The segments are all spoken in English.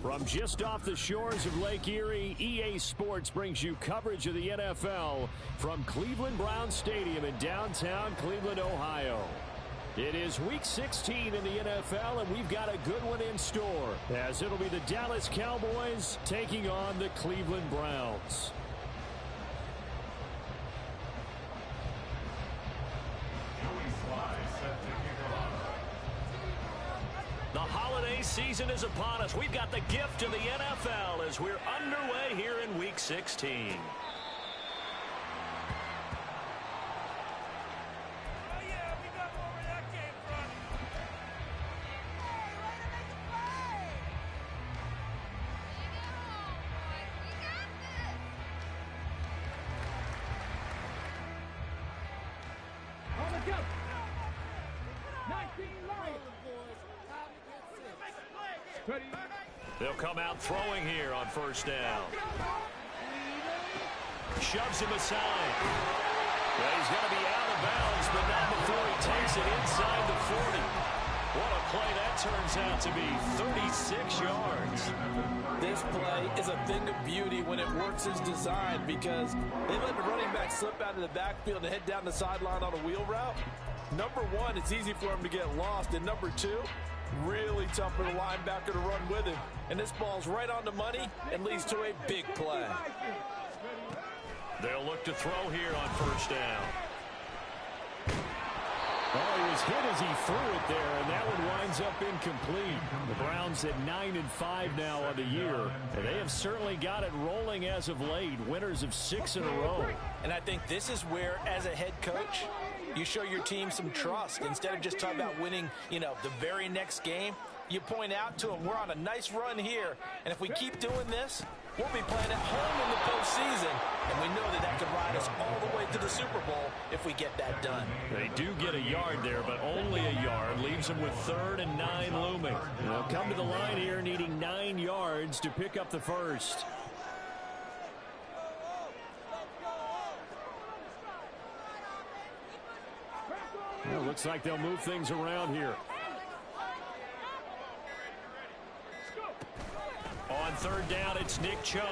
From just off the shores of Lake Erie, EA Sports brings you coverage of the NFL from Cleveland Browns Stadium in downtown Cleveland, Ohio. It is Week 16 in the NFL, and we've got a good one in store, as it'll be the Dallas Cowboys taking on the Cleveland Browns. The holiday season is upon us. We've got the gift of the NFL as we're underway here in Week 16. They'll come out throwing here on first down. Shoves him aside. Well, he's going to be out of bounds, but not before he takes it inside the 40. What a play that turns out to be, 36 yards. This play is a thing of beauty when it works as designed, because they let the running back slip out of the backfield and head down the sideline on a wheel route. Number one, it's easy for him to get lost, and number two, really tough for the linebacker to run with him. And this ball's right on the money and leads to a big play. They'll look to throw here on first down. Oh, he was hit as he threw it there, and that one winds up incomplete. The Browns at 9-5 now on the year, and they have certainly got it rolling as of late, winners of 6 in a row. And I think this is where, as a head coach, you show your team some trust. Instead of just talking about winning, the very next game, you point out to them, we're on a nice run here, and if we keep doing this, we'll be playing at home in the postseason, and we know that could ride us all the way to the Super Bowl if we get that done. They do get a yard there, but only a yard. Leaves them with 3rd and 9 looming. They'll come to the line here needing 9 yards to pick up the first. Well, looks like they'll move things around here. On 3rd down, it's Nick Chubb.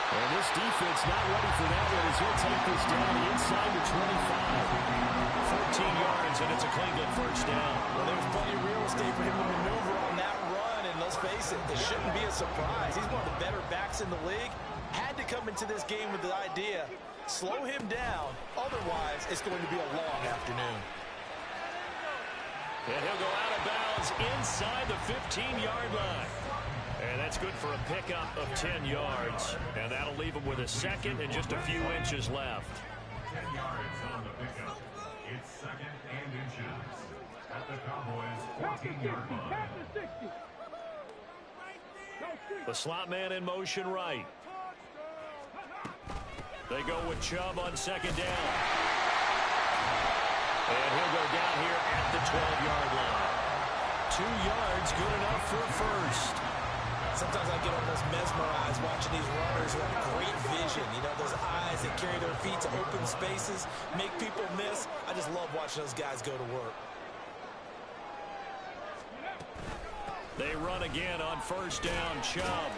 And this defense not ready for that one as he'll take this down inside the 25. 14 yards, and it's a Cleveland first down. Well, there's plenty of real estate for him to maneuver on that run, and let's face it, it shouldn't be a surprise. He's one of the better backs in the league. Had to come into this game with the idea, slow him down, otherwise it's going to be a long afternoon. And he'll go out of bounds inside the 15-yard line. And that's good for a pickup of 10 yards. And that'll leave him with a second and just a few inches left. 10 yards on the pickup. It's 2nd and inches at the Cowboys' 14-yard line. The slot man in motion right. They go with Chubb on 2nd down. And he'll go down here at the 12-yard line. 2 yards, good enough for first. Sometimes I get almost mesmerized watching these runners who have great vision. Those eyes that carry their feet to open spaces, make people miss. I just love watching those guys go to work. They run again on first down, Chubb.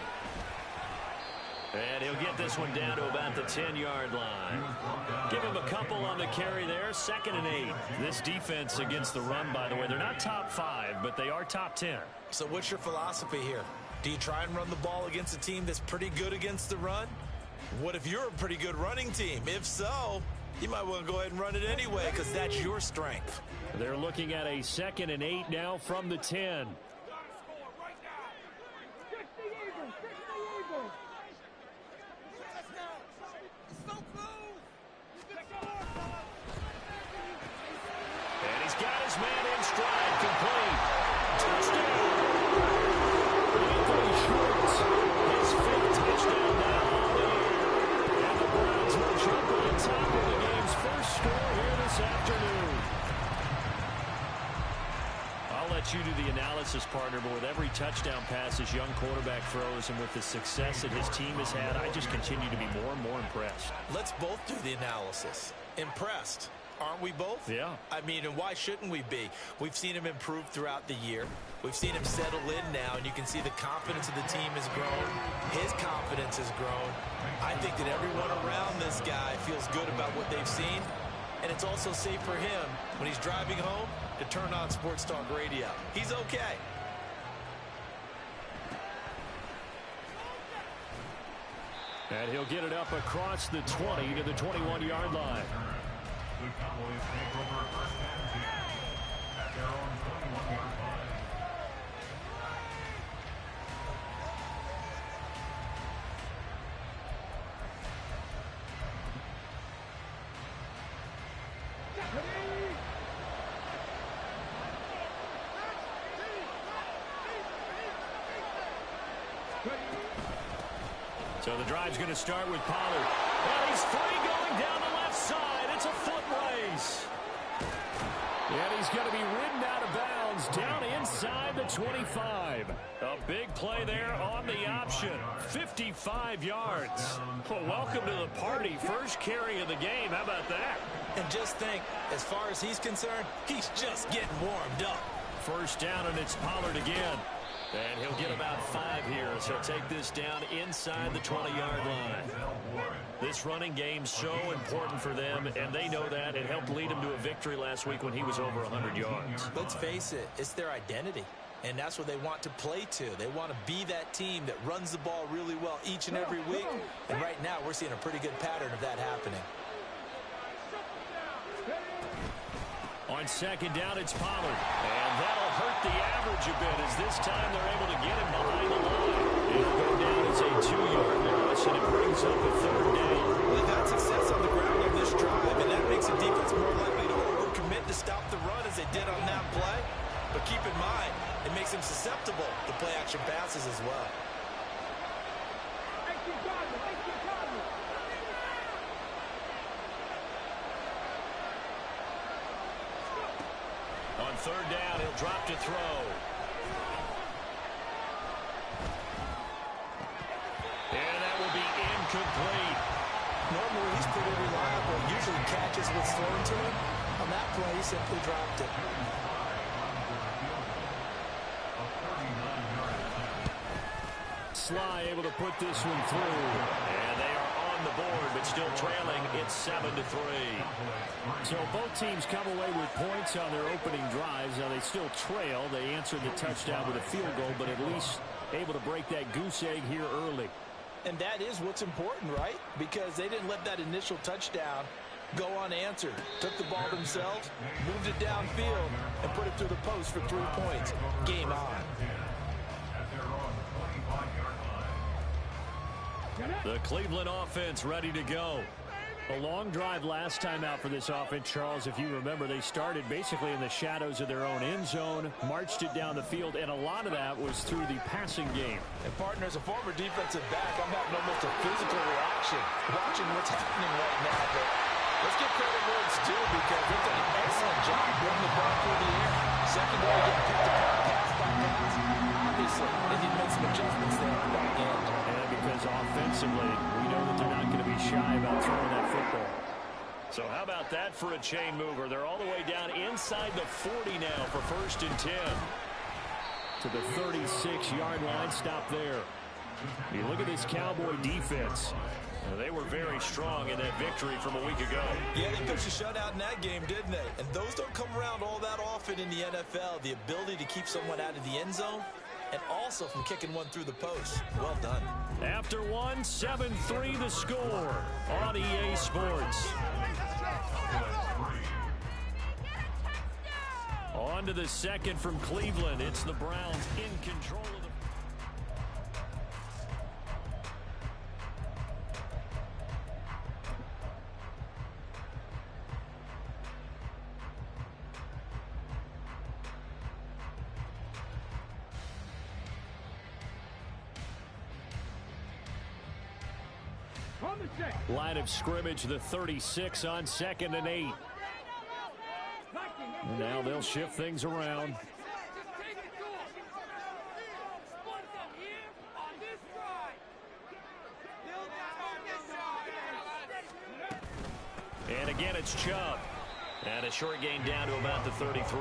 And he'll get this one down to about the 10-yard line. Give him a couple on the carry there. 2nd and 8. This defense against the run, by the way, they're not top 5, but they are top 10. So what's your philosophy here? Do you try and run the ball against a team that's pretty good against the run? What if you're a pretty good running team? If so, you might want to go ahead and run it anyway because that's your strength. They're looking at a 2nd and 8 now from the 10. And he's got his man in stride, complete. Touchdown. Anthony Schwartz, his 5th touchdown now on the year. And the Browns will jump on top of the game's first score here this afternoon. I'll let you do the analysis, partner, but with every touchdown pass his young quarterback throws and with the success that his team has had, I just continue to be more and more impressed. Let's both do the analysis. Impressed. Aren't we both? Yeah. I mean, and why shouldn't we be? We've seen him improve throughout the year. We've seen him settle in now, and you can see the confidence of the team has grown. His confidence has grown. I think that everyone around this guy feels good about what they've seen, and it's also safe for him when he's driving home to turn on Sports Talk Radio. He's okay. And he'll get it up across the 20 to the 21-yard line. The Cowboys take over first and 10 at their own 21-yard line. So the drive's going to start with Pollard. And he's free going down the left side. It's a foot race. And he's going to be ridden out of bounds down inside the 25. A big play there on the option. 55 yards. Well, welcome to the party. First carry of the game. How about that? And just think, as far as he's concerned, he's just getting warmed up. First down, and it's Pollard again. And he'll get about 5 here as he'll take this down inside the 20-yard line. This running game's so important for them, and they know that. It helped lead him to a victory last week when he was over 100 yards. Let's face it, it's their identity, and that's what they want to play to. They want to be that team that runs the ball really well each and every week, and right now we're seeing a pretty good pattern of that happening. On second down, it's Pollard. And that'll hurt the average a bit as this time they're able to get him behind the line. It'll go down as a 2-yard loss, and it brings up a third down. Well, they've had success on the ground on this drive, and that makes the defense more likely to overcommit to stop the run as they did on that play. But keep in mind, it makes them susceptible to play-action passes as well. On third down, he'll drop to throw. And that will be incomplete. Normally, he's pretty reliable. Usually catches what's thrown to him. On that play, he simply dropped it. Sly able to put this one through. And they are on the board, but still trailing. It's 7-3. So both teams come away with points on their opening drives. Now they still trail. They answered the touchdown with a field goal, but at least able to break that goose egg here early. And that is what's important, right? Because they didn't let that initial touchdown go unanswered. Took the ball themselves, moved it downfield, and put it through the post for 3 points. Game on. The Cleveland offense ready to go. A long drive last time out for this offense, Charles. If you remember, they started basically in the shadows of their own end zone, marched it down the field, and a lot of that was through the passing game. And, partner, as a former defensive back, I'm having almost a physical reaction watching what's happening right now. But let's give credit where it's due because they've done an excellent job moving the ball through the air. Secondary getting picked apart pass by pass. Obviously, they need to make some adjustments there at the back end. And because offensively, we know that they're not going to be shy about throwing that football. So how about that for a chain mover? They're all the way down inside the 40 now for 1st and 10. To the 36-yard line, stop there. You look at this Cowboy defense. They were very strong in that victory from a week ago. Yeah, they pitched a shutout in that game, didn't they? And those don't come around all that often in the NFL. The ability to keep someone out of the end zone and also from kicking one through the post. Well done. After one, 7-3 the score on EA Sports. On to the second from Cleveland. It's the Browns in control of the... Line of scrimmage, the 36 on 2nd and 8. Now they'll shift things around. And again, it's Chubb. And a short gain down to about the 33.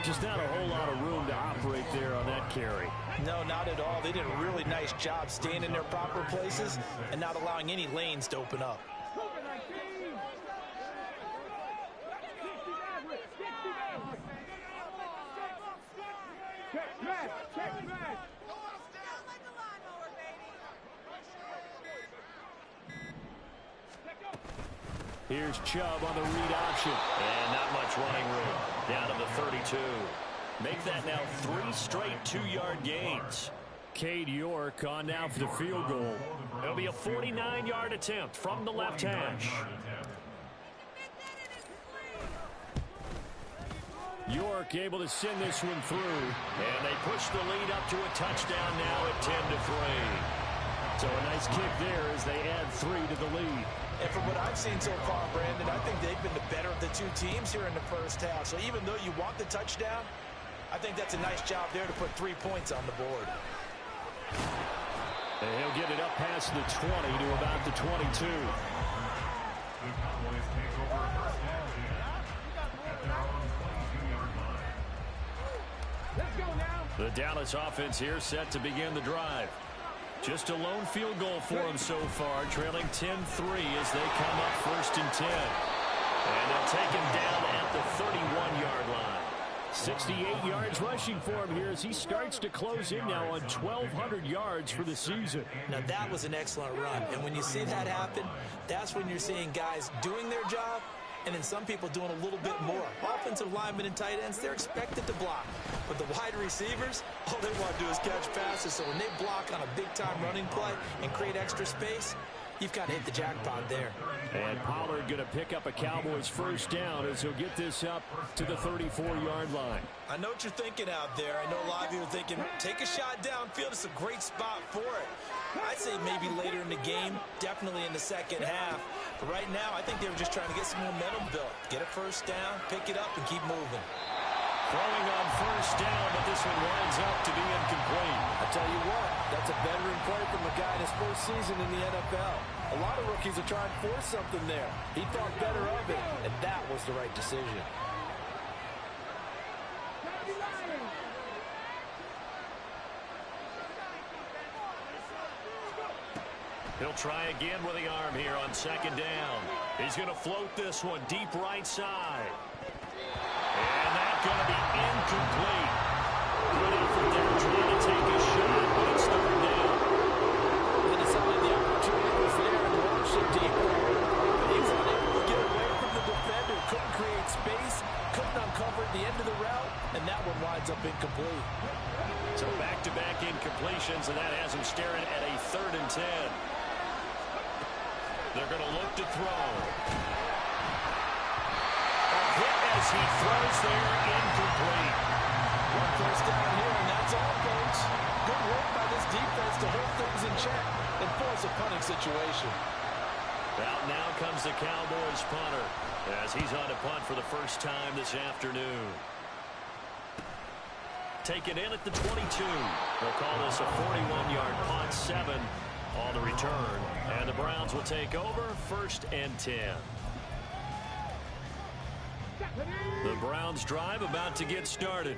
Just not a whole lot of room to operate there on that carry. No, not at all. They did a really nice job staying in their proper places and not allowing any lanes to open up. Here's Chubb on the read option. And not much running room. Down to the 32. Make that now 3 straight 2-yard gains. Cade York on now for the field goal. It'll be a 49-yard attempt from the left hash. York able to send this one through. And they push the lead up to a touchdown now at 10-3. So a nice kick there as they add 3 to the lead. And from what I've seen so far, Brandon, I think they've been the better of the two teams here in the first half. So even though you want the touchdown, I think that's a nice job there to put 3 points on the board. And he'll get it up past the 20 to about the 22. The Cowboys take over first down at their own 22-yard line. Let's go now. The Dallas offense here set to begin the drive. Just a lone field goal for them so far, trailing 10-3 as they come up 1st and 10. And they'll take him down at the 31-yard line. 68 yards rushing for him here as he starts to close in now on 1,200 yards for the season. Now that was an excellent run, and when you see that happen, that's when you're seeing guys doing their job and then some people doing a little bit more. Offensive linemen and tight ends, they're expected to block. But the wide receivers, all they want to do is catch passes. So when they block on a big-time running play and create extra space, you've got to hit the jackpot there. And Pollard going to pick up a Cowboys first down as he'll get this up to the 34-yard line. I know what you're thinking out there. I know a lot of you are thinking, take a shot downfield. It's a great spot for it. I'd say maybe later in the game, definitely in the second half. But right now, I think they were just trying to get some momentum built. Get a first down, pick it up, and keep moving. Throwing on first down, but this one winds up to be incomplete. I tell you what, that's a veteran play from a guy in his first season in the NFL. A lot of rookies are trying to force something there. He thought better of it, and that was the right decision. He'll try again with the arm here on second down. He's going to float this one deep right side. And that's going to be incomplete. Good effort there trying to take a shot, but it's third down. They decided the opportunity was there and launched it deep. He was unable to get away from the defender. Couldn't create space. Couldn't uncover the end of the route. And that one winds up incomplete. So back-to-back incompletions, and that has him staring at a 3rd and 10. They're going to look to throw. A hit as he throws there, incomplete. One first down here, and that's all, folks. Good work by this defense to hold things in check and force a punting situation. Out now comes the Cowboys punter as he's on to punt for the first time this afternoon. Taken in at the 22. They'll call this a 41-yard punt, 7 on the return. And the Browns will take over 1st and 10. The Browns drive about to get started.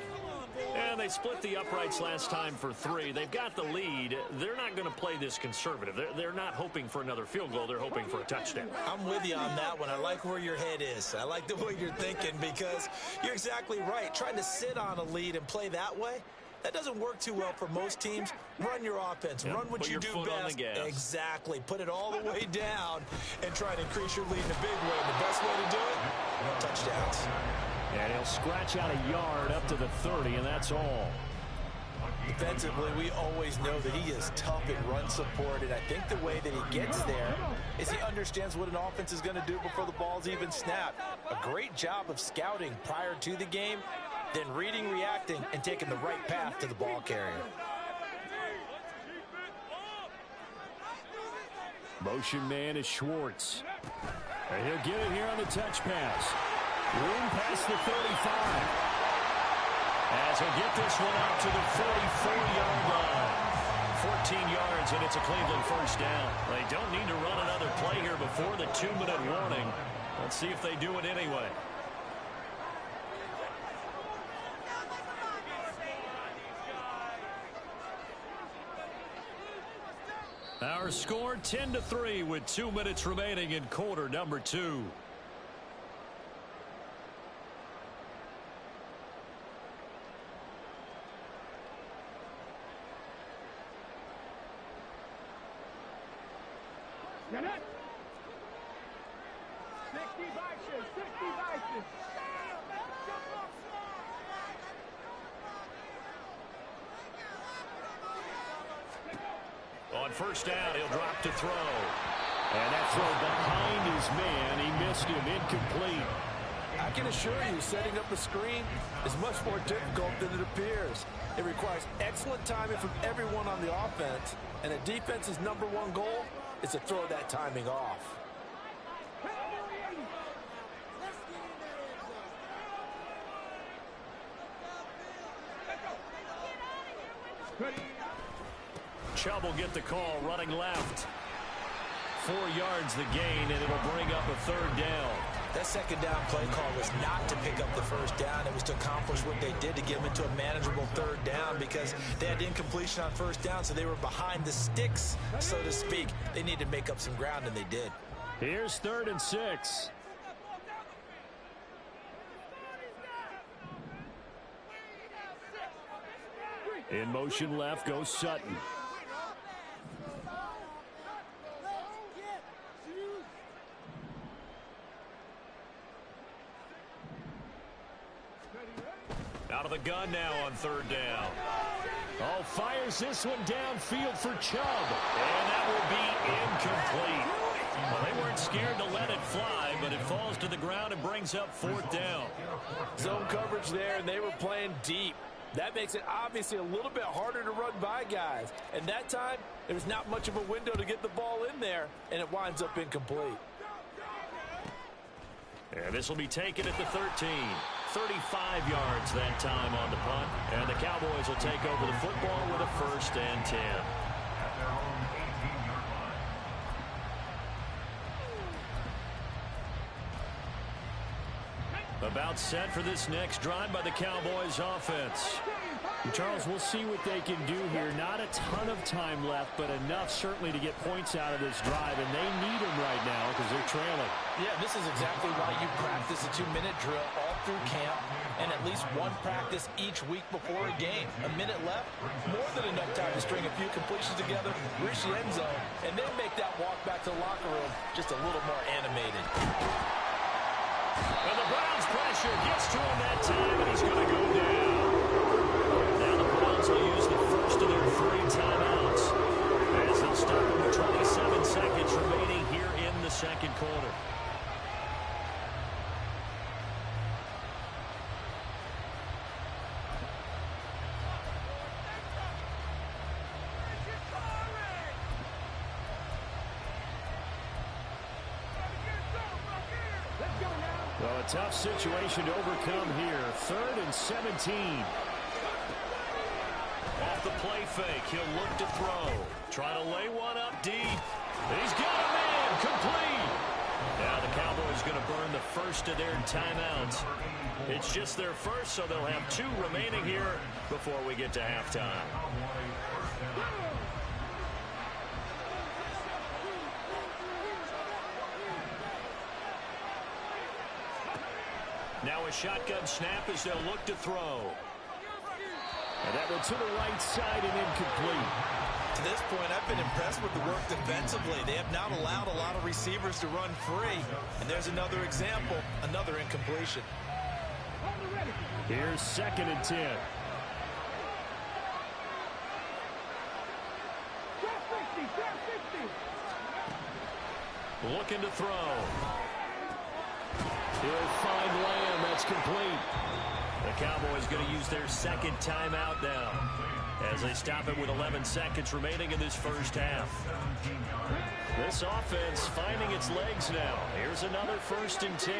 And they split the uprights last time for 3. They've got the lead. They're not going to play this conservative. They're not hoping for another field goal. They're hoping for a touchdown. I'm with you on that one. I like where your head is. I like the way you're thinking because you're exactly right. Trying to sit on a lead and play that way, that doesn't work too well for most teams. Run your offense. Yep, run what you do best. Exactly. Put it all the way down and try to increase your lead in a big way. And the best way to do it, touchdowns. And he'll scratch out a yard up to the 30, and that's all. Defensively, we always know that he is tough in run support, and I think the way that he gets there is he understands what an offense is going to do before the ball's even snapped. A great job of scouting prior to the game, then reading, reacting, and taking the right path to the ball carrier. Motion man is Schwartz. And he'll get it here on the touch pass. Room past the 35. As he'll get this one out to the 44-yard line. 14 yards, and it's a Cleveland first down. They don't need to run another play here before the 2-minute warning. Let's see if they do it anyway. Our score 10-3 with 2 minutes remaining in quarter number 2. Get it. 60 vices, 60 vices. On first down, he'll drop to throw. And that throw behind his man. He missed him, incomplete. I can assure you, setting up a screen is much more difficult than it appears. It requires excellent timing from everyone on the offense, and a defense's #1 goal is to throw that timing off. Chubb will get the call, running left. 4 yards the gain, and it'll bring up a third down. That second down play call was not to pick up the first down. It was to accomplish what they did, to get them into a manageable third down, because they had incompletion on first down, so they were behind the sticks, so to speak. They needed to make up some ground, and they did. Here's 3rd and 6. In motion left goes Sutton. Out of the gun now on 3rd down. Oh, fires this one downfield for Chubb. And that will be incomplete. Well, they weren't scared to let it fly, but it falls to the ground and brings up 4th down. Zone coverage there, and they were playing deep. That makes it obviously a little bit harder to run by guys. And that time, there was not much of a window to get the ball in there, and it winds up incomplete. And this will be taken at the 13. 35 yards that time on the punt. And the Cowboys will take over the football with a 1st and 10. At their own 18-yard line. About set for this next drive by the Cowboys offense. Charles, we'll see what they can do here. Not a ton of time left, but enough certainly to get points out of this drive, and they need them right now because they're trailing. Yeah, this is exactly why you practice a 2-minute drill all through camp, and at least one practice each week before a game. A minute left, more than enough time to string a few completions together, reach the end zone, and then make that walk back to the locker room just a little more animated. And the Browns' pressure gets to him that time, and he's going to go down. Now the Browns will use the first of their 3 timeouts, as they'll start with 27 seconds remaining here in the second quarter. Well, a tough situation to overcome here. 3rd and 17. Off the play fake, he'll look to throw. Trying to lay one up deep. He's got a man, complete. Now the Cowboys going to burn the first of their timeouts. It's just their first, so they'll have 2 remaining here before we get to halftime. Now a shotgun snap as they'll look to throw. And that one to the right side and incomplete. To this point, I've been impressed with the work defensively. They have not allowed a lot of receivers to run free. And there's another example, another incompletion. Here's 2nd and 10. Looking to throw. He'll find Lamb. That's complete. The Cowboys going to use their 2nd timeout now as they stop it with 11 seconds remaining in this first half. This offense finding its legs now. Here's another 1st and 10.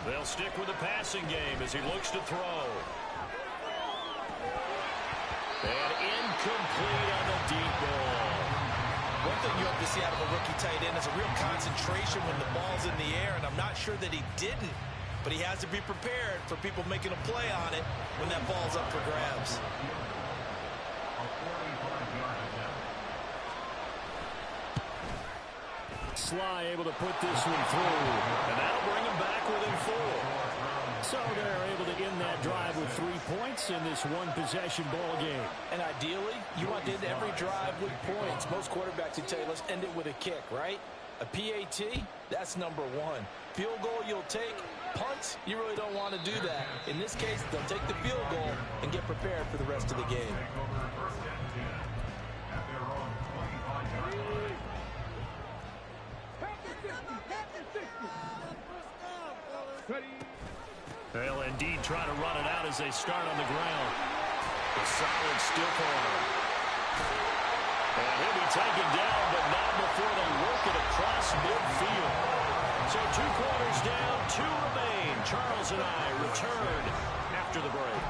They'll stick with the passing game as he looks to throw. And incomplete on the deep ball. One thing you hope to see out of a rookie tight end is a real concentration when the ball's in the air, and I'm not sure that he didn't, but he has to be prepared for people making a play on it when that ball's up for grabs. Sly able to put this one through, and that'll bring him back within 4. So they're able to end that drive with 3 points in this one-possession ball game. And ideally, you want to end every drive with points. Most quarterbacks would tell you, let's end it with a kick, right? A PAT, that's number 1. Field goal you'll take. Punts, you really don't want to do that. In this case, they'll take the field goal and get prepared for the rest of the game. They'll indeed try to run it out as they start on the ground. A solid stiff arm. And he'll be taken down, but not before they work it across midfield. So 2 quarters down, 2 remain. Charles and I return after the break.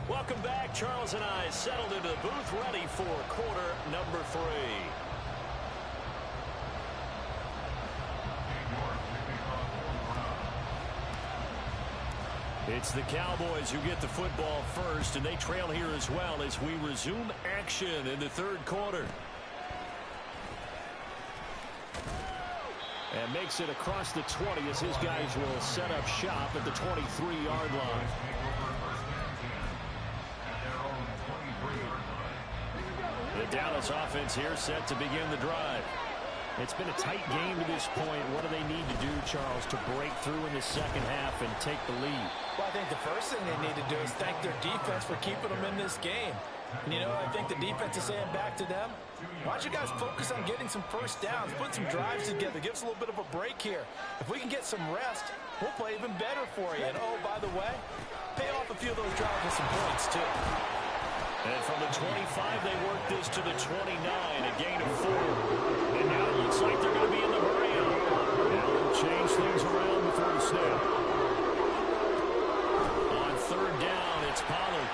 Welcome back. Charles and I settled into the booth, ready for quarter number 3. It's the Cowboys who get the football first, and they trail here as well as we resume action in the 3rd quarter. And makes it across the 20 as his guys will set up shop at the 23-yard line. The Dallas offense here set to begin the drive. It's been a tight game to this point. What do they need to do, Charles, to break through in the second half and take the lead? Well, I think the first thing they need to do is thank their defense for keeping them in this game. And, you know, I think the defense is saying back to them, why don't you guys focus on getting some first downs, put some drives together, give us a little bit of a break here. If we can get some rest, we'll play even better for you. And, oh, by the way, pay off a few of those drives with some points, too. And from the 25, they work this to the 29, a gain of 4. And now it looks like they're going to be in the hurry-up. Now they'll change things around before the snap. On 3rd down, it's Pollard.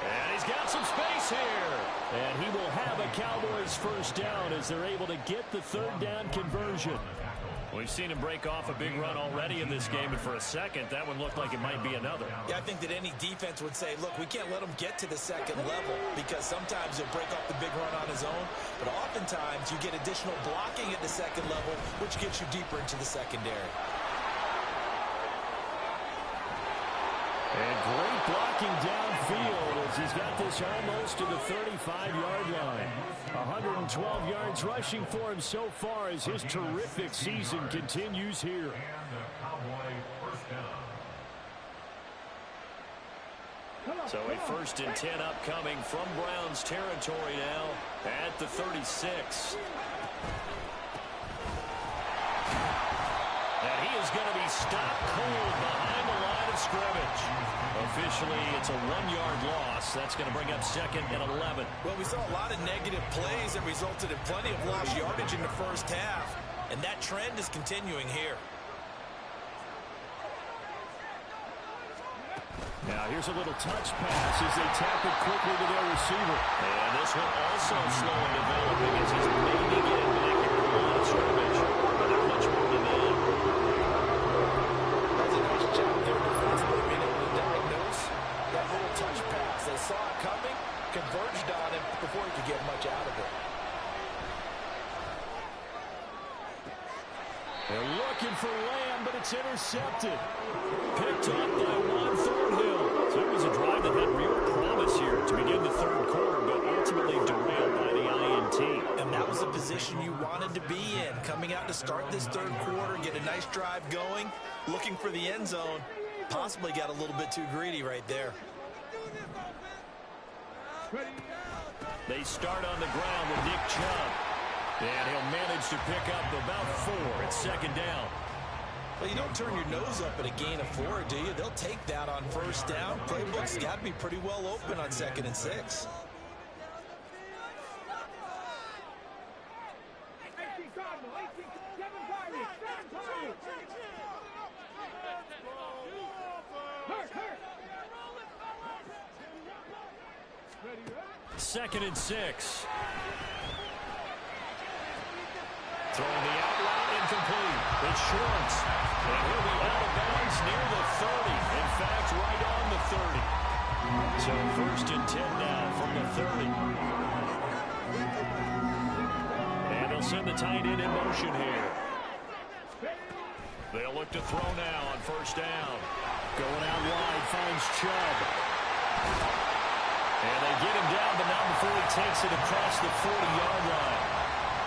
And he's got some space here. And he will have a Cowboys first down as they're able to get the 3rd down conversion. We've seen him break off a big run already in this game, and for a second, that one looked like it might be another. Yeah, I think that any defense would say, look, we can't let him get to the 2nd level because sometimes he'll break off the big run on his own, but oftentimes you get additional blocking at the 2nd level, which gets you deeper into the secondary. And great blocking downfield as he's got this almost to the 35-yard line. 112 yards rushing for him so far as his terrific season continues here. So a 1st and 10 upcoming from Browns territory now at the 36. And he is going to be stopped cold behind the line of scrimmage. Officially, it's a 1-yard loss. That's going to bring up 2nd and 11. Well, we saw a lot of negative plays that resulted in plenty of lost yardage in the first half, and that trend is continuing here. Now here's a little touch pass as they tap it quickly to their receiver. And this one also slow in developing as he's maybe getting back at the line of scrimmage. But not much more than that. That's a nice job there defensively, being able to diagnose that little touch pass. They saw it coming, converged on him before he could get much out of it. They're looking for Lamb, but it's intercepted. Picked up by Juan Thornhill. So it was a drive that had real promise here to begin the 3rd quarter, but ultimately derailed by the INT. And that was the position you wanted to be in. Coming out to start this 3rd quarter, get a nice drive going, looking for the end zone. Possibly got a little bit too greedy right there. They start on the ground with Nick Chubb. And he'll manage to pick up about 4 at 2nd down. Well, you don't turn your nose up at a gain of 4, do you? They'll take that on 1st down. Playbook's got to be pretty well open on 2nd and 6. 2nd and 6. Throwing the out route incomplete. It's Schwartz. And he'll be out of bounds near the 30. In fact, right on the 30. So 1st and 10 now from the 30. And they'll send the tight end in motion here. They'll look to throw now on 1st down. Going out wide, finds Chubb. And they get him down, but not before he takes it across the 40-yard line.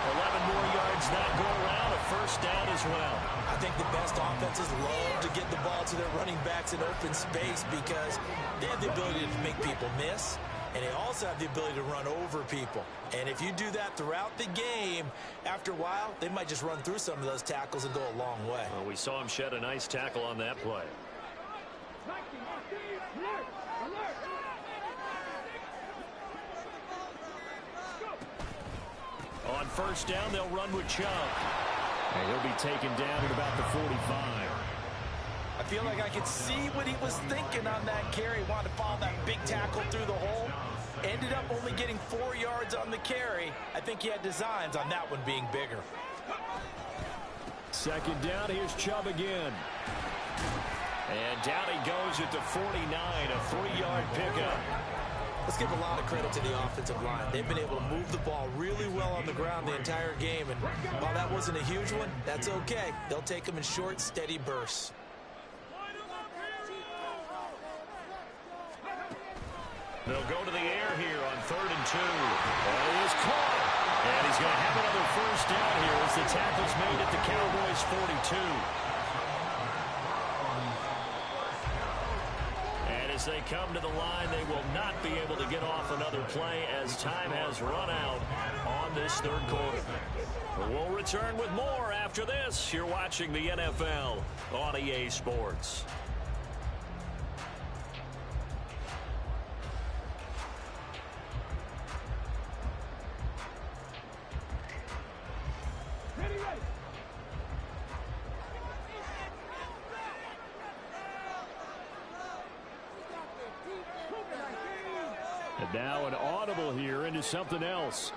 11 more yards that go around, a 1st down as well. I think the best offenses love to get the ball to their running backs in open space because they have the ability to make people miss, and they also have the ability to run over people. And if you do that throughout the game, after a while, they might just run through some of those tackles and go a long way. Well, we saw him shed a nice tackle on that play. On 1st down, they'll run with Chubb. And he'll be taken down at about the 45. I feel like I could see what he was thinking on that carry. He wanted to follow that big tackle through the hole. Ended up only getting 4 yards on the carry. I think he had designs on that one being bigger. 2nd down, here's Chubb again. And down he goes at the 49, a 3-yard pickup. Let's give a lot of credit to the offensive line. They've been able to move the ball really well on the ground the entire game. And while that wasn't a huge one, that's okay. They'll take them in short, steady bursts. They'll go to the air here on 3rd and 2. And he is caught. And he's going to have another 1st down here as the tackle's made at the Cowboys' 42. As they come to the line, they will not be able to get off another play as time has run out on this 3rd quarter. We'll return with more after this. You're watching the NFL on EA Sports. And now an audible here into something else.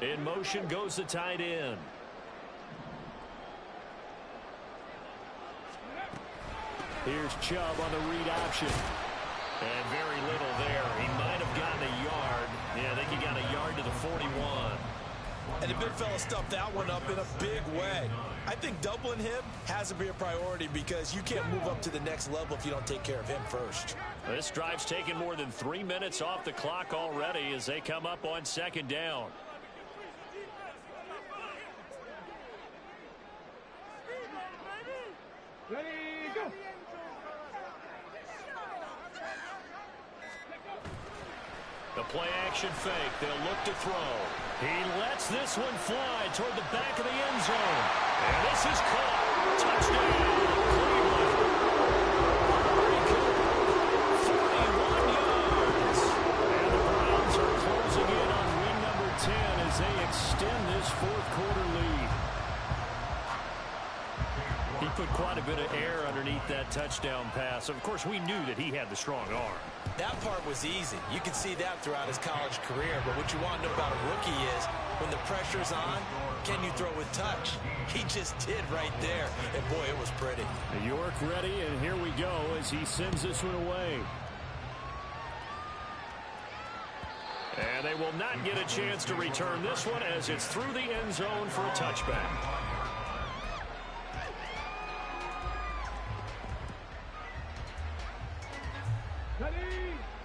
In motion goes the tight end. Here's Chubb on the read option. And very little there. He might have gotten a yard. Yeah, I think he got a yard to the 41. And the big fella stuffed that one up in a big way. I think doubling him has to be a priority because you can't move up to the next level if you don't take care of him first. This drive's taken more than 3 minutes off the clock already as they come up on 2nd down. Ready, go. The play action fake. They'll look to throw. He lets this one fly toward the back of the end zone. And this is caught. Touchdown, Cleveland. 41 yards. And the Browns are closing in on win number 10 as they extend this 4th quarter lead. He put quite a bit of air underneath that touchdown pass. Of course, we knew that he had the strong arm. That part was easy. You could see that throughout his college career. But what you want to know about a rookie is when the pressure's on, can you throw with touch? He just did right there. And, boy, it was pretty. York ready, and here we go as he sends this one away. And they will not get a chance to return this one as it's through the end zone for a touchback.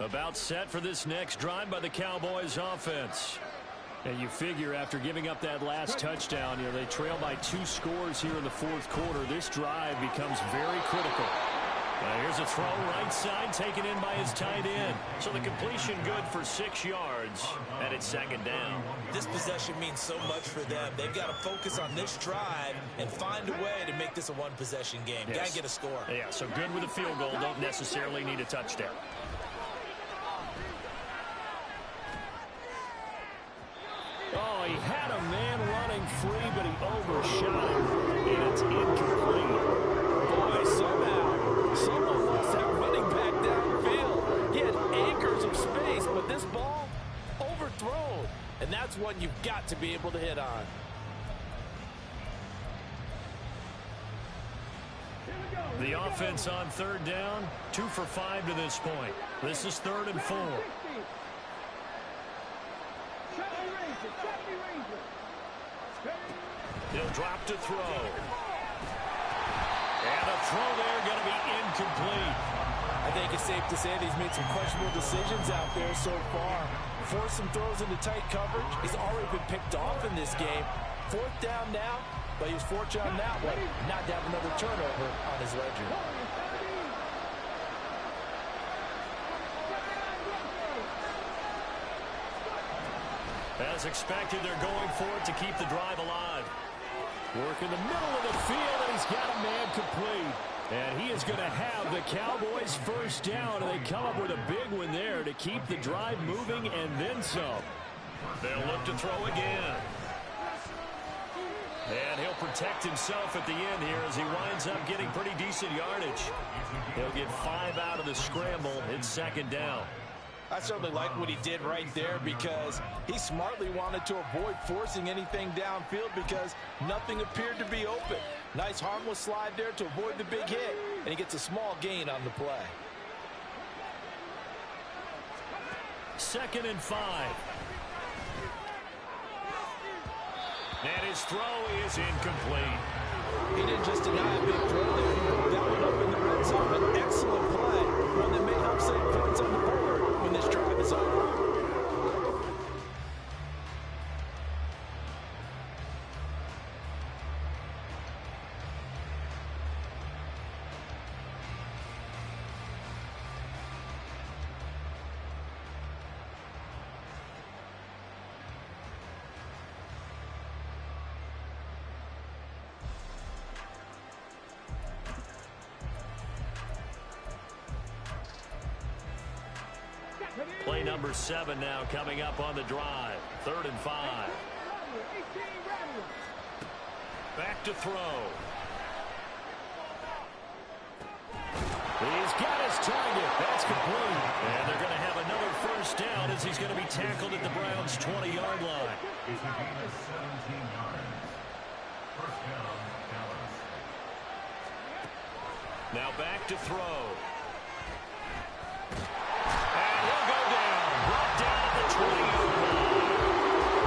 About set for this next drive by the Cowboys offense. And you figure after giving up that last touchdown, they trail by 2 scores here in the 4th quarter. This drive becomes very critical. Here's a throw right side taken in by his tight end. So the completion good for 6 yards, and it's 2nd down. This possession means so much for them. They've got to focus on this drive and find a way to make this a one-possession game. Yes. Got to get a score. Yeah, so good with a field goal. Don't necessarily need a touchdown. Oh, he had a man running free, but he overshot him, and it's incomplete. Boy, Cowboy somehow, someone lost that running back downfield. He had acres of space, but this ball overthrown. And that's one you've got to be able to hit on. The offense on third down, 2 for 5 to this point. This is 3rd and 4. He'll drop to throw. And a throw there going to be incomplete. I think it's safe to say that he's made some questionable decisions out there so far. Forced some throws into tight coverage. He's already been picked off in this game. 4th down now, but he was fortunate on that one not to have another turnover on his ledger. As expected, they're going for it to keep the drive alive. Work in the middle of the field, and he's got a man complete. And he is going to have the Cowboys first down, and they come up with a big one there to keep the drive moving and then some. They'll look to throw again. And he'll protect himself at the end here as he winds up getting pretty decent yardage. He'll get 5 out of the scramble. It's 2nd down. I certainly like what he did right there because he smartly wanted to avoid forcing anything downfield because nothing appeared to be open. Nice harmless slide there to avoid the big hit, and he gets a small gain on the play. 2nd and 5. And his throw is incomplete. He didn't just deny a big throw there. He broke that one up in the red zone. An excellent play. One that may help save points on the board when this drive is over. Play number 7 now coming up on the drive. 3rd and 5. Back to throw. He's got his target. That's complete. And they're going to have another first down as he's going to be tackled at the Browns' 20-yard line. It's a gain of 17 yards. First down, Dallas. Now back to throw. And he'll go down. Brought down at the 20-yard line.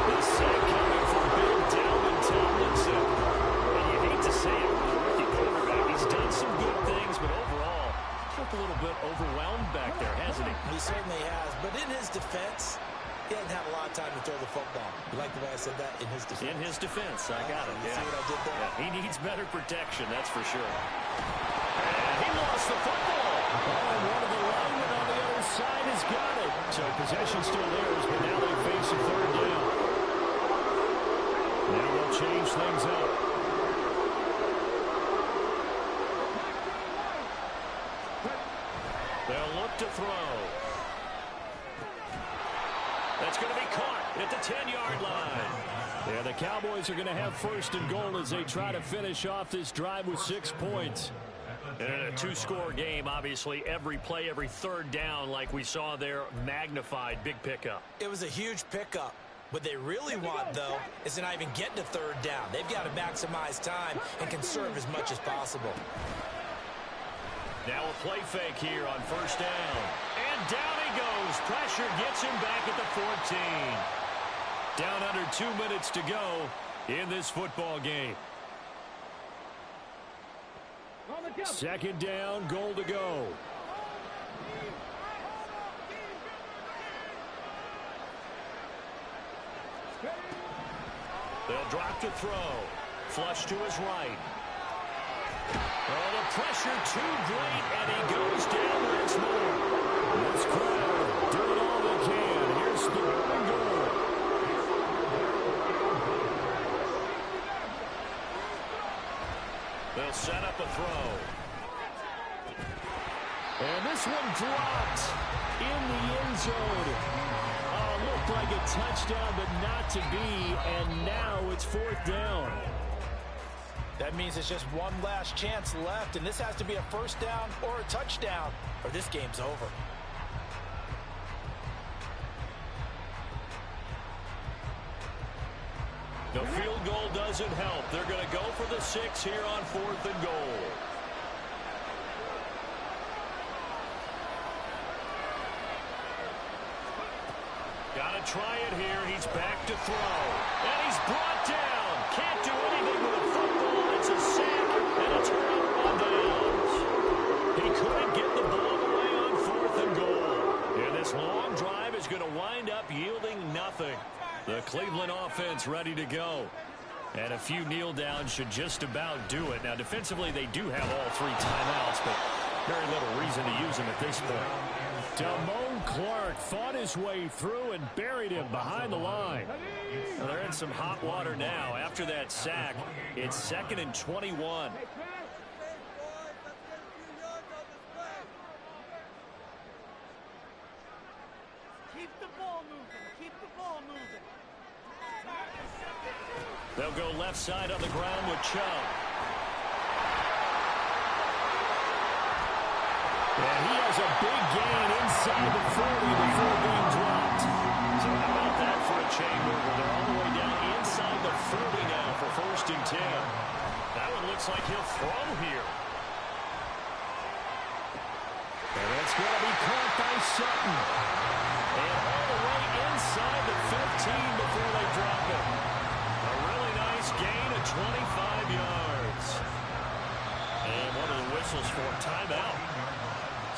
The sack coming from Big Dalvin Tomlinson. And you hate to say it, rookie quarterback. He's done some good things, but overall, looked a little bit overwhelmed back there, hasn't he? He certainly has. But in his defense, he hasn't had a lot of time to throw the football. You like the way I said that? In his defense. In his defense. I got it. You see what I did there? Yeah, he needs better protection, that's for sure. And he lost the football. And one of the linemen on the other side has got it. So possession still theirs, but now they face a 3rd down. Now they'll change things up. They'll look to throw. That's going to be caught at the 10-yard line. Yeah, the Cowboys are going to have 1st and goal as they try to finish off this drive with 6 points. And in a 2-score game, obviously, every play, every 3rd down, like we saw there, magnified, big pickup. It was a huge pickup. What they really want, though, is to not even get to 3rd down. They've got to maximize time and conserve as much as possible. Now a play fake here on 1st down. And down he goes. Pressure gets him back at the 14. Down under 2 minutes to go in this football game. 2nd down, goal to go. They'll drop to throw. Flush to his right. Oh, the pressure too great, and he goes down once more. This crowd doing all they can. Here's the open goal. They'll set up a throw. And this one dropped in the end zone. Oh, looked like a touchdown, but not to be. And now it's 4th down. That means it's just one last chance left, and this has to be a first down or a touchdown, or this game's over. The field goal doesn't help. They're going to go for the 6 here on 4th and goal. Got to try it here. He's back to throw. And he's brought down. Can't do anything with a football. It's a sack and a turnover on downs. He couldn't get the ball away on 4th and goal. And this long drive is going to wind up yielding nothing. The Cleveland offense ready to go. And a few kneel downs should just about do it. Now, defensively, they do have all 3 timeouts, but very little reason to use them at this point. Damone Clark fought his way through and buried him behind the line. Well, they're in some hot water now. After that sack, it's 2nd and 21. Keep the ball moving. Keep the ball moving. They'll go left side on the ground with Chubb. And he has a big gain inside the 40 before being dropped. So how about that for a chain mover? They're all the way down inside the 40 now for 1st and 10. That one looks like he'll throw here. And it's going to be caught by Sutton. And all the way inside the 15 before they drop it. A really nice gain of 25 yards. And one of the whistles for a timeout.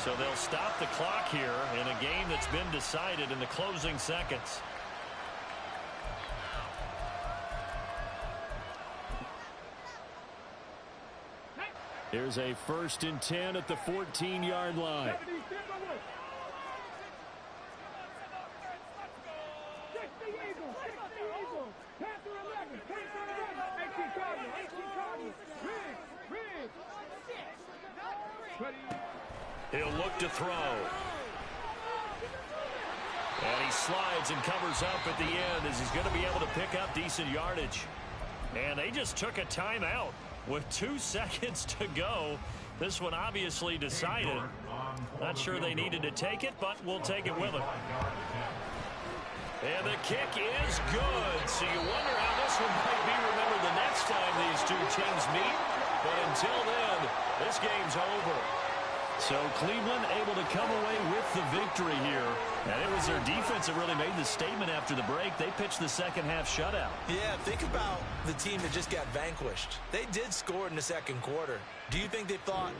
So they'll stop the clock here in a game that's been decided in the closing seconds. Here's a 1st and 10 at the 14-yard line. He'll look to throw. And he slides and covers up at the end as he's going to be able to pick up decent yardage. And they just took a timeout with 2 seconds to go. This one obviously decided. Not sure they needed to take it, but we'll take it with them. And the kick is good. So you wonder how this one might be remembered the next time these 2 teams meet. But until then, this game's over. So Cleveland able to come away with the victory here. And it was their defense that really made the statement after the break. They pitched the second half shutout. Yeah, think about the team that just got vanquished. They did score in the 2nd quarter. Do you think they thought,